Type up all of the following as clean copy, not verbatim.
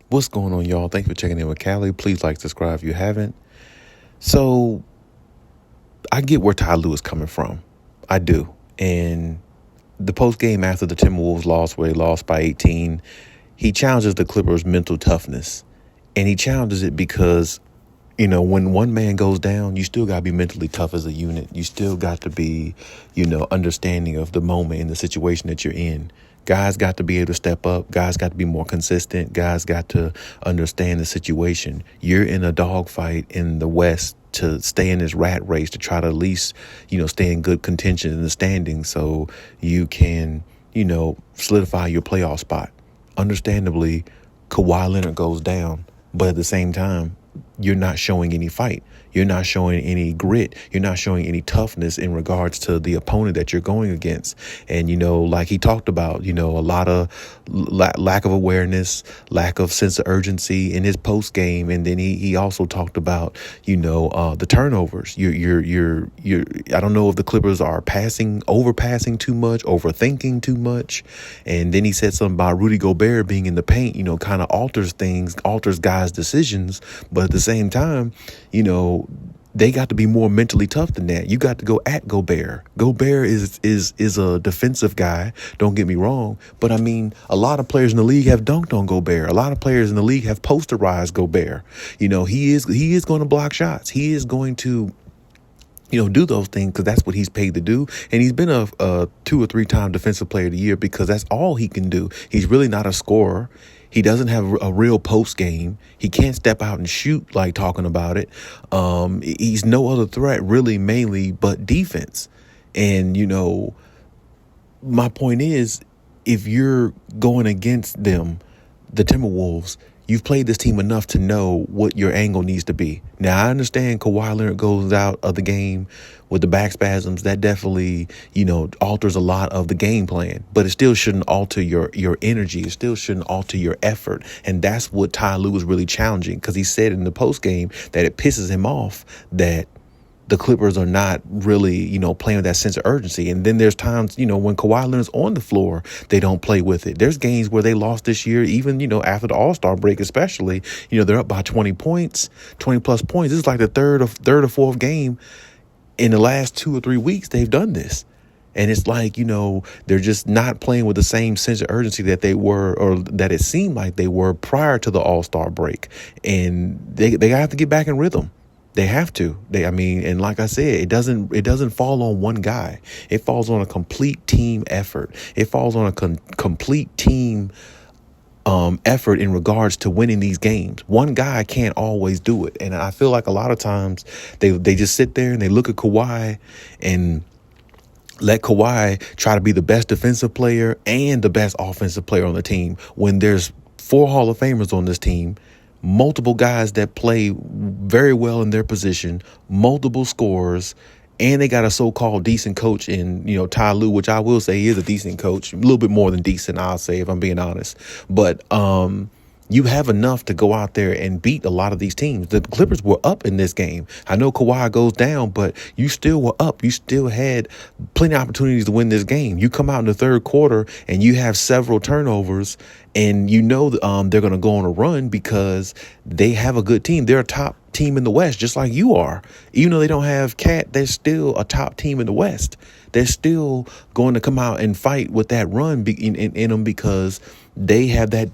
What's going on, y'all? Thanks for checking in with Callie. Please like, subscribe if you haven't. So I get where Ty Lue is coming from. I do. And the post game after the Timberwolves lost, where they lost by 18, he challenges the Clippers' mental toughness. And he challenges it because, when one man goes down, you still got to be mentally tough as a unit. You still got to be, understanding of the moment and the situation that you're in. Guys got to be able to step up. Guys got to be more consistent. Guys got to understand the situation. You're in a dogfight in the West to stay in this rat race to try to at least, stay in good contention in the standings so you can, solidify your playoff spot. Understandably, Kawhi Leonard goes down, but at the same time, you're not showing any fight. You're not showing any grit. You're not showing any toughness in regards to the opponent that you're going against. And, like he talked about, a lot of lack of awareness, lack of sense of urgency in his post game. And then he also talked about, the turnovers. I don't know if the Clippers are overpassing too much, overthinking too much. And then he said something about Rudy Gobert being in the paint, kind of alters guys' decisions. But at the same time, they got to be more mentally tough than that. You got to go at Gobert. Gobert is a defensive guy. Don't get me wrong. But I mean, a lot of players in the league have dunked on Gobert. A lot of players in the league have posterized Gobert. He is going to block shots. He is going to do those things because that's what he's paid to do. And he's been a 2 or 3 time defensive player of the year because that's all he can do. He's really not a scorer. He doesn't have a real post game. He can't step out and shoot like talking about it. He's no other threat really, mainly, but defense. And, my point is, if you're going against them, the Timberwolves, you've played this team enough to know what your angle needs to be. Now, I understand Kawhi Leonard goes out of the game with the back spasms. That definitely, alters a lot of the game plan. But it still shouldn't alter your energy. It still shouldn't alter your effort. And that's what Ty Lue was really challenging, because he said in the post game that it pisses him off that the Clippers are not really, playing with that sense of urgency. And then there's times, when Kawhi Leonard's on the floor, they don't play with it. There's games where they lost this year, even, after the All-Star break especially, they're up by 20 points, 20 plus points. This is like the third or fourth game in the last 2 or 3 weeks they've done this. And it's like, they're just not playing with the same sense of urgency that they were, or that it seemed like they were prior to the All-Star break. And they have to get back in rhythm. They have to. And like I said, it doesn't fall on one guy. It falls on a complete team effort. It falls on a complete team effort in regards to winning these games. One guy can't always do it. And I feel like a lot of times they just sit there and they look at Kawhi and let Kawhi try to be the best defensive player and the best offensive player on the team, when there's 4 Hall of Famers on this team, multiple guys that play very well in their position, multiple scorers, and they got a so-called decent coach in, Ty Lue, which I will say he is a decent coach, a little bit more than decent, I'll say, if I'm being honest. But you have enough to go out there and beat a lot of these teams. The Clippers were up in this game. I know Kawhi goes down, but you still were up. You still had plenty of opportunities to win this game. You come out in the third quarter and you have several turnovers, and they're going to go on a run because they have a good team. They're a top team in the West, just like you are. Even though they don't have Cat, they're still a top team in the West. They're still going to come out and fight with that run in them because they have that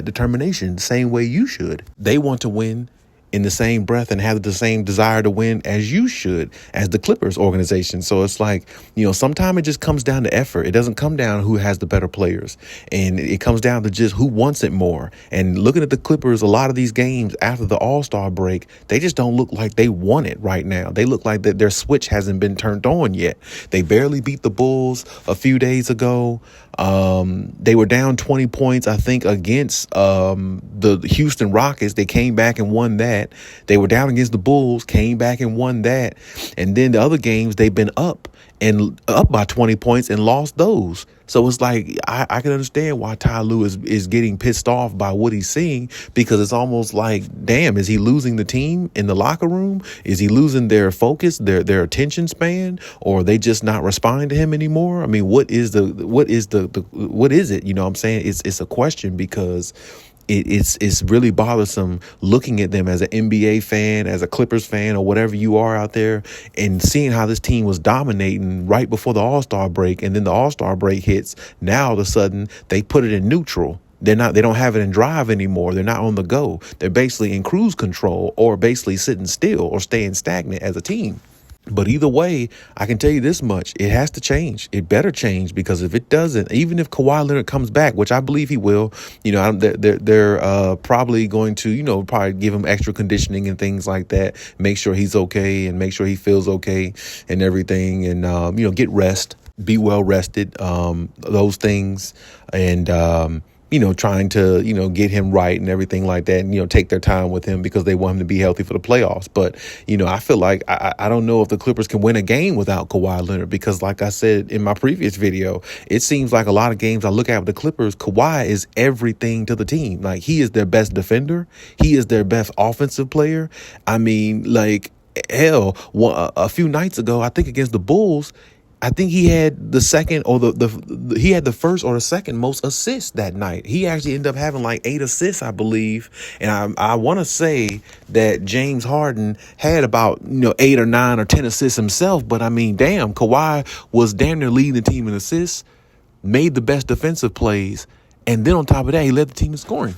determination, the same way you should. They want to win in the same breath and have the same desire to win as you should, as the Clippers organization. So it's like, sometimes it just comes down to effort. It doesn't come down to who has the better players. And it comes down to just who wants it more. And looking at the Clippers, a lot of these games after the All-Star break, they just don't look like they want it right now. They look like that their switch hasn't been turned on yet. They barely beat the Bulls a few days ago. They were down 20 points, I think, against the Houston Rockets. They came back and won that. They were down against the Bulls, came back and won that. And then the other games, they've been up by 20 points and lost those. So it's like, I can understand why Ty Lue is getting pissed off by what he's seeing, because it's almost like, damn, is he losing the team in the locker room? Is he losing their focus, their attention span, or are they just not responding to him anymore? I mean, what is it? You know what I'm saying? It's a question, because it's really bothersome looking at them as an NBA fan, as a Clippers fan, or whatever you are out there, and seeing how this team was dominating right before the All-Star break, and then the All-Star break hits. Now all of a sudden they put it in neutral. They don't have it in drive anymore. They're not on the go. They're basically in cruise control, or basically sitting still or staying stagnant as a team. But either way, I can tell you this much. It has to change. It better change, because if it doesn't, even if Kawhi Leonard comes back, which I believe he will, they're probably going to, probably give him extra conditioning and things like that, make sure he's okay and make sure he feels okay and everything, and, get rest, be well rested, those things. And, trying to, get him right and everything like that, and, take their time with him because they want him to be healthy for the playoffs. But, I feel like I don't know if the Clippers can win a game without Kawhi Leonard, because like I said in my previous video, it seems like a lot of games I look at with the Clippers, Kawhi is everything to the team. Like, he is their best defender. He is their best offensive player. I mean, like, hell, a few nights ago, I think against the Bulls, I think he had the second or he had the first or the second most assists that night. He actually ended up having like 8 assists, I believe. And I want to say that James Harden had about 8 or 9 or 10 assists himself. But I mean, damn, Kawhi was damn near leading the team in assists, made the best defensive plays, and then on top of that, he led the team in scoring.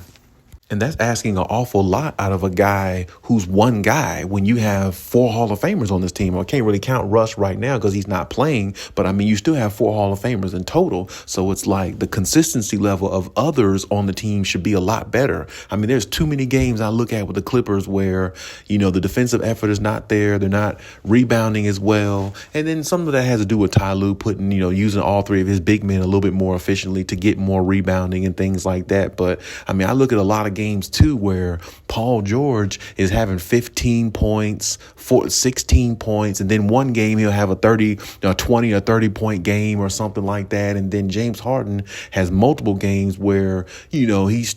And that's asking an awful lot out of a guy who's one guy when you have 4 Hall of Famers on this team. I can't really count Russ right now because he's not playing, but I mean, you still have 4 Hall of Famers in total. So it's like the consistency level of others on the team should be a lot better. I mean, there's too many games I look at with the Clippers where, the defensive effort is not there. They're not rebounding as well. And then some of that has to do with Ty Lue putting, using all 3 of his big men a little bit more efficiently to get more rebounding and things like that. But I mean, I look at a lot of games too where Paul George is having 15 points, 16 points, and then one game he'll have a 20 or 30 point game or something like that. And then James Harden has multiple games where, he's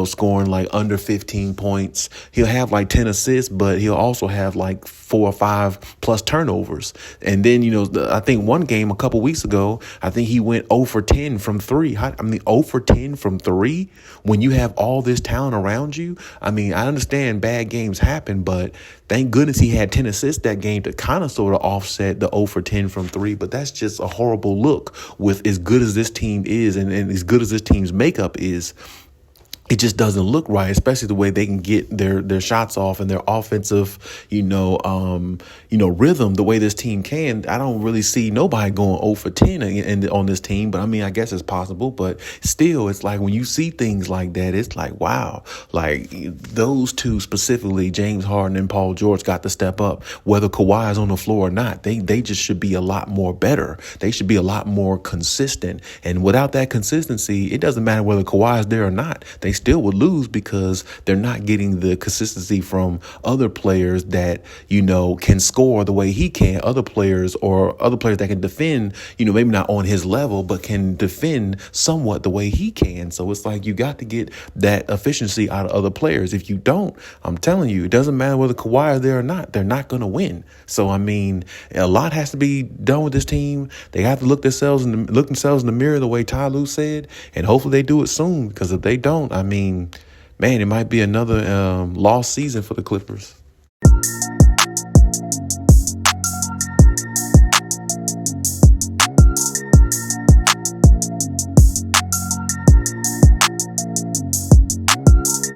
scoring like under 15 points. He'll have like 10 assists, but he'll also have like 4 or 5 plus turnovers. And then, I think one game a couple weeks ago, I think he went 0 for 10 from 3. 0 for 10 from 3 when you have all this talent around you. I mean, I understand bad games happen, but thank goodness he had 10 assists that game to kind of sort of offset the 0 for 10 from 3. But that's just a horrible look with as good as this team is and as good as this team's makeup is. It just doesn't look right, especially the way they can get their shots off and their offensive, rhythm, the way this team can. I don't really see nobody going 0 for 10 on this team, but I mean, I guess it's possible, but still, it's like when you see things like that, it's like, wow, like those two specifically, James Harden and Paul George, got to step up, whether Kawhi is on the floor or not. They just should be a lot more better. They should be a lot more consistent. And without that consistency, it doesn't matter whether Kawhi is there or not. They still would lose because they're not getting the consistency from other players that, can score the way he can. Other players that can defend, maybe not on his level, but can defend somewhat the way he can. So it's like you got to get that efficiency out of other players. If you don't, I'm telling you, it doesn't matter whether Kawhi is there or not. They're not going to win. So, I mean, a lot has to be done with this team. They have to look themselves in the mirror the way Ty Lue said, and hopefully they do it soon, because if they don't, I mean, man, it might be another lost season for the Clippers.